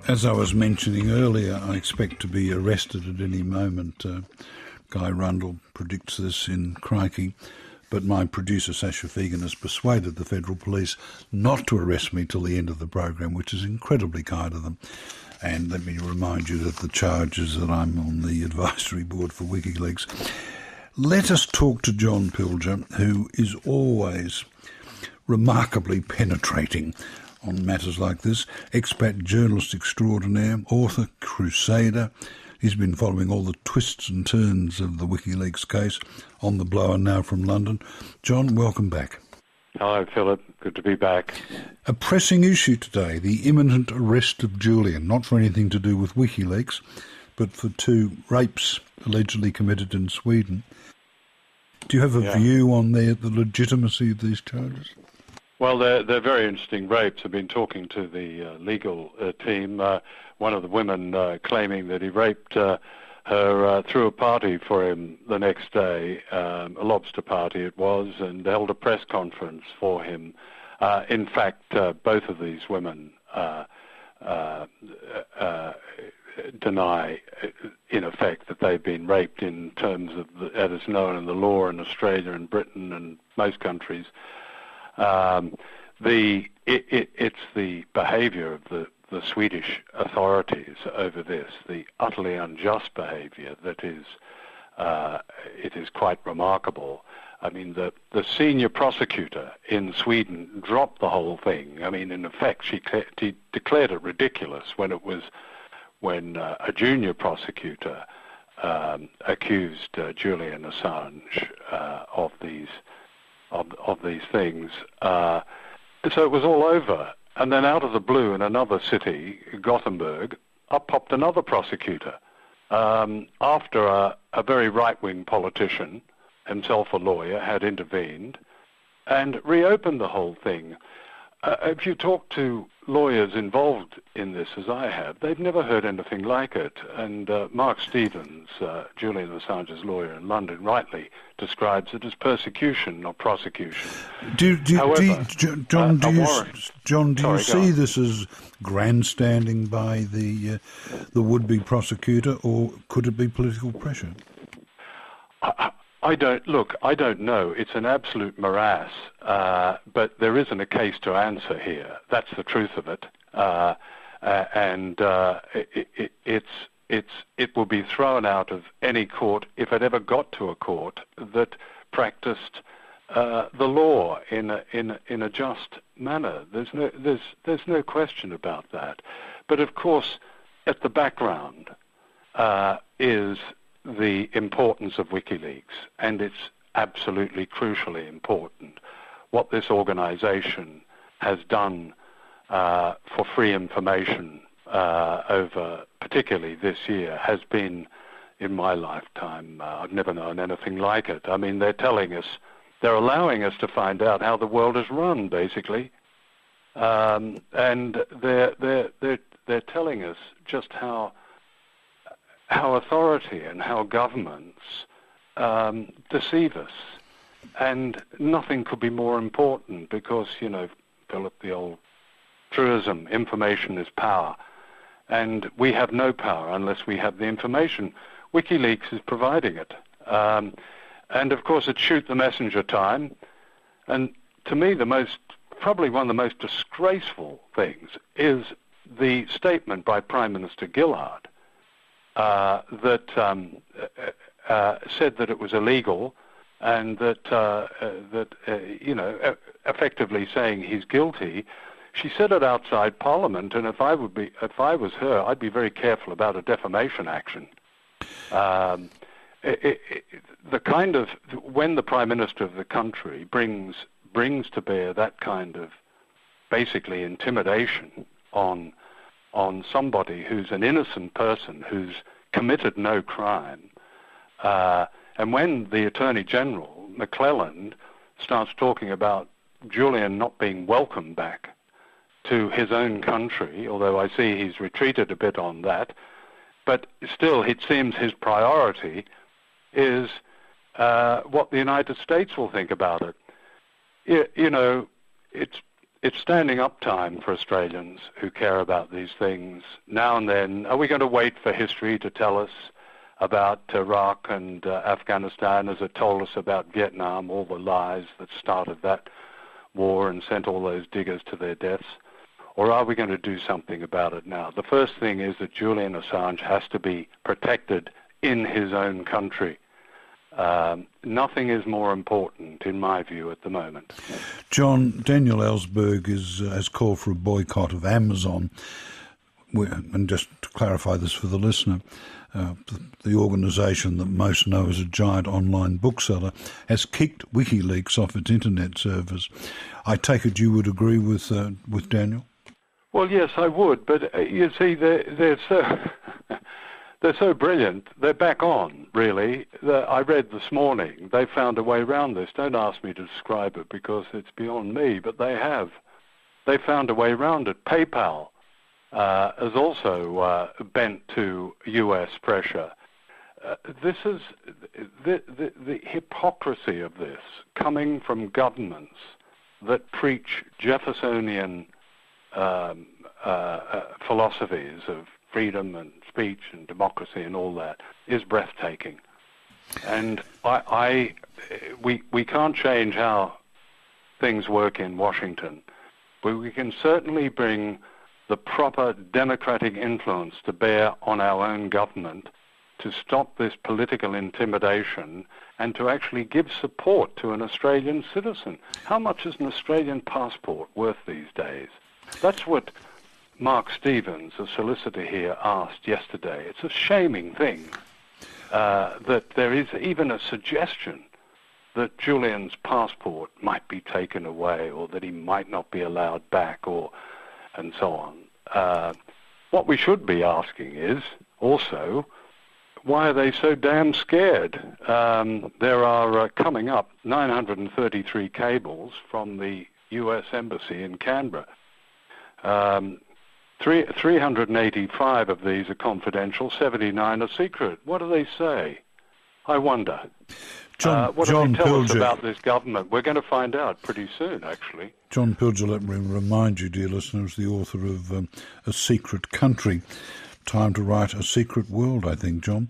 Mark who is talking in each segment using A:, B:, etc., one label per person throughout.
A: As I was mentioning earlier, I expect to be arrested at any moment. Guy Rundle predicts this in Crikey, but my producer Sasha Fegan has persuaded the Federal Police not to arrest me till the end of the program, which is incredibly kind of them. And let me remind you that the charge is that I'm on the advisory board for WikiLeaks. Let us talk to John Pilger, who is always remarkably penetrating on matters like this. Expat journalist extraordinaire, author, crusader. He's been following all the twists and turns of the WikiLeaks case on the blower now from London. John, welcome back.
B: Hello, Philip. Good to be back.
A: A pressing issue today, the imminent arrest of Julian, not for anything to do with WikiLeaks, but for 2 rapes allegedly committed in Sweden. Do you have a view on the legitimacy of these charges?
B: Well, they're very interesting rapes. I've been talking to the legal team. One of the women claiming that he raped her threw a party for him the next day, a lobster party it was, and held a press conference for him. In fact, both of these women deny, in effect, that they've been raped in terms of, as is known in the law in Australia and Britain and most countries. It's the behaviour of the Swedish authorities over this, the utterly unjust behaviour that is, it is quite remarkable. I mean, the senior prosecutor in Sweden dropped the whole thing. I mean, in effect, she declared it ridiculous when a junior prosecutor accused Julian Assange of these things. So it was all over. And then out of the blue in another city, Gothenburg, up popped another prosecutor after a very right-wing politician, himself a lawyer, had intervened and reopened the whole thing. If you talk to lawyers involved in this, as I have, they've never heard anything like it. And Mark Stevens, Julian Assange's lawyer in London, rightly describes it as persecution, not prosecution.
A: John, do you see this as grandstanding by the would-be prosecutor, or could it be political pressure?
B: I don't know. It's an absolute morass, but there isn't a case to answer here. That's the truth of it, it will be thrown out of any court if it ever got to a court that practiced the law in a just manner. There's no question about that. But of course, at the background is the importance of WikiLeaks, and it's absolutely crucially important. What this organisation has done for free information over particularly this year has been, in my lifetime, I've never known anything like it. I mean, they're allowing us to find out how the world is run, basically, and they're telling us just how authority and how governments deceive us. And nothing could be more important because, Philip, the old truism, information is power. And we have no power unless we have the information. WikiLeaks is providing it. And of course, it's shoot the messenger time. And to me, probably one of the most disgraceful things is the statement by Prime Minister Gillard that said that it was illegal, and that effectively saying he's guilty. She said it outside Parliament, and if I was her, I'd be very careful about a defamation action. When the Prime Minister of the country brings to bear that kind of basically intimidation on somebody who's an innocent person who's committed no crime, and when the Attorney General, McClelland, starts talking about Julian not being welcome back to his own country, although I see he's retreated a bit on that, but still it seems his priority is what the United States will think about it. It's it's standing up time for Australians who care about these things. Now and then, are we going to wait for history to tell us about Iraq and Afghanistan as it told us about Vietnam, all the lies that started that war and sent all those diggers to their deaths? Or are we going to do something about it now? The first thing is that Julian Assange has to be protected in his own country. Nothing is more important, in my view, at the moment.
A: John, Daniel Ellsberg has called for a boycott of Amazon. And just to clarify this for the listener, the organisation that most know as a giant online bookseller has kicked WikiLeaks off its internet servers. I take it you would agree with Daniel?
B: Well, yes, I would, but you see, they're so brilliant. They're back on, really. I read this morning they found a way around this. Don't ask me to describe it because it's beyond me, but they have. They found a way around it. PayPal has also bent to U.S. pressure. This is the hypocrisy of this coming from governments that preach Jeffersonian philosophies of freedom and speech and democracy and all that is breathtaking. And we can't change how things work in Washington, but we can certainly bring the proper democratic influence to bear on our own government to stop this political intimidation and to actually give support to an Australian citizen. How much is an Australian passport worth these days? That's what Mark Stevens, a solicitor here, asked yesterday. It's a shaming thing that there is even a suggestion that Julian's passport might be taken away or that he might not be allowed back and so on. What we should be asking is also, why are they so damn scared? There are coming up 933 cables from the US Embassy in Canberra. 385 of these are confidential, 79 are secret. What do they say? I wonder. What do they tell us about this government? We're going to find out pretty soon, actually.
A: John Pilger, let me remind you, dear listeners, the author of A Secret Country. Time to write A Secret World, I think, John.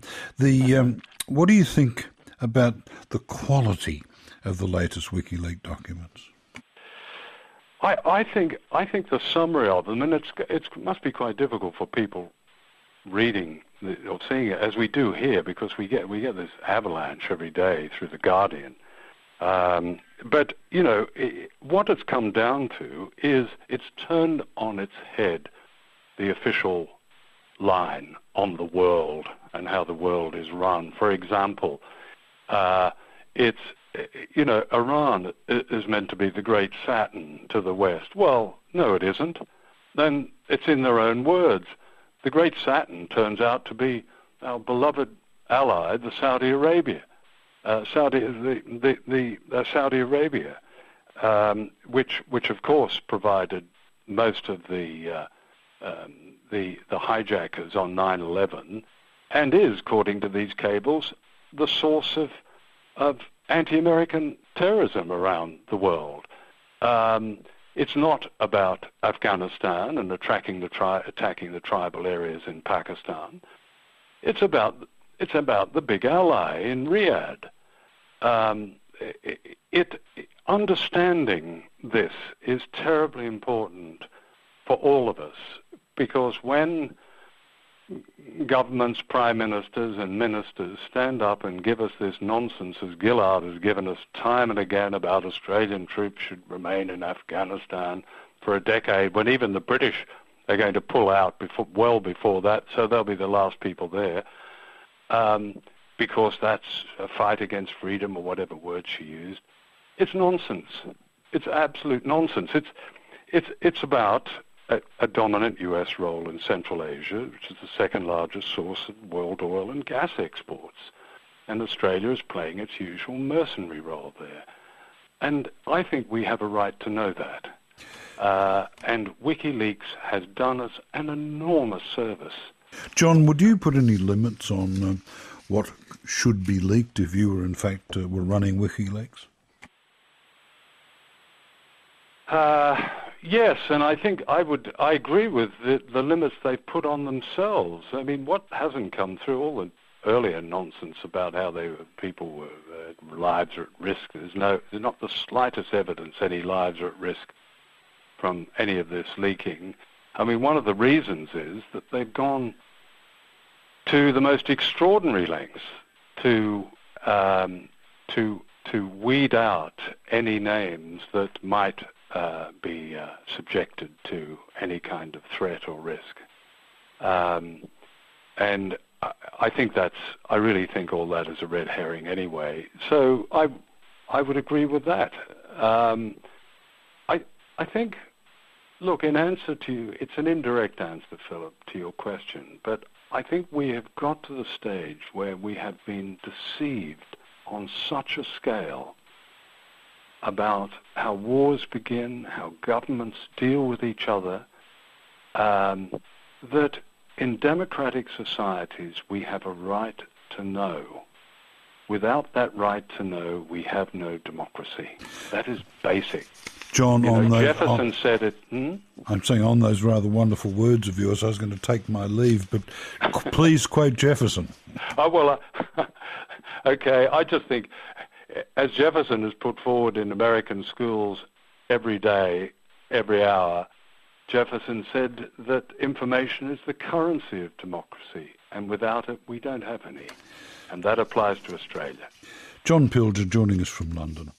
A: What do you think about the quality of the latest WikiLeaks documents?
B: I think the summary of them, and it must be quite difficult for people reading or seeing it as we do here, because we get this avalanche every day through the Guardian. But you know, what it's come down to is it's turned on its head the official line on the world and how the world is run. For example, it's, you know, Iran is meant to be the great Saturn to the West. Well, no, it isn't. Then it's in their own words. The great Saturn turns out to be our beloved ally, the Saudi Arabia. Saudi Arabia, which of course provided most of the hijackers on 9/11, and is, according to these cables, the source of anti-American terrorism around the world. It's not about Afghanistan and attacking the tribal areas in Pakistan. It's about the big ally in Riyadh. Understanding this is terribly important for all of us, because when governments, prime ministers and ministers stand up and give us this nonsense, as Gillard has given us time and again, about Australian troops should remain in Afghanistan for a decade, when even the British are going to pull out well before that, so they'll be the last people there, because that's a fight against freedom, or whatever word she used. It's nonsense. It's absolute nonsense. It's about a dominant U.S. role in Central Asia, which is the second largest source of world oil and gas exports. And Australia is playing its usual mercenary role there. And I think we have a right to know that. And WikiLeaks has done us an enormous service.
A: John, would you put any limits on what should be leaked if you were, in fact, were running WikiLeaks?
B: Yes, and I think I agree with the limits they've put on themselves. I mean, what hasn't come through, all the earlier nonsense about how lives are at risk. There's not the slightest evidence any lives are at risk from any of this leaking. I mean, one of the reasons is that they've gone to the most extraordinary lengths to weed out any names that might be subjected to any kind of threat or risk. And I really think all that is a red herring anyway. So I would agree with that. I think, look, in answer to you, it's an indirect answer, Philip, to your question, but I think we have got to the stage where we have been deceived on such a scale about how wars begin, how governments deal with each other, that in democratic societies we have a right to know. Without that right to know, we have no democracy. That is basic.
A: John,
B: Jefferson said it.
A: I'm saying on those rather wonderful words of yours, I was going to take my leave, but please quote Jefferson.
B: Oh, well, okay, I just think, as Jefferson has put forward in American schools every day, every hour, Jefferson said that information is the currency of democracy, and without it, we don't have any. And that applies to Australia.
A: John Pilger joining us from London.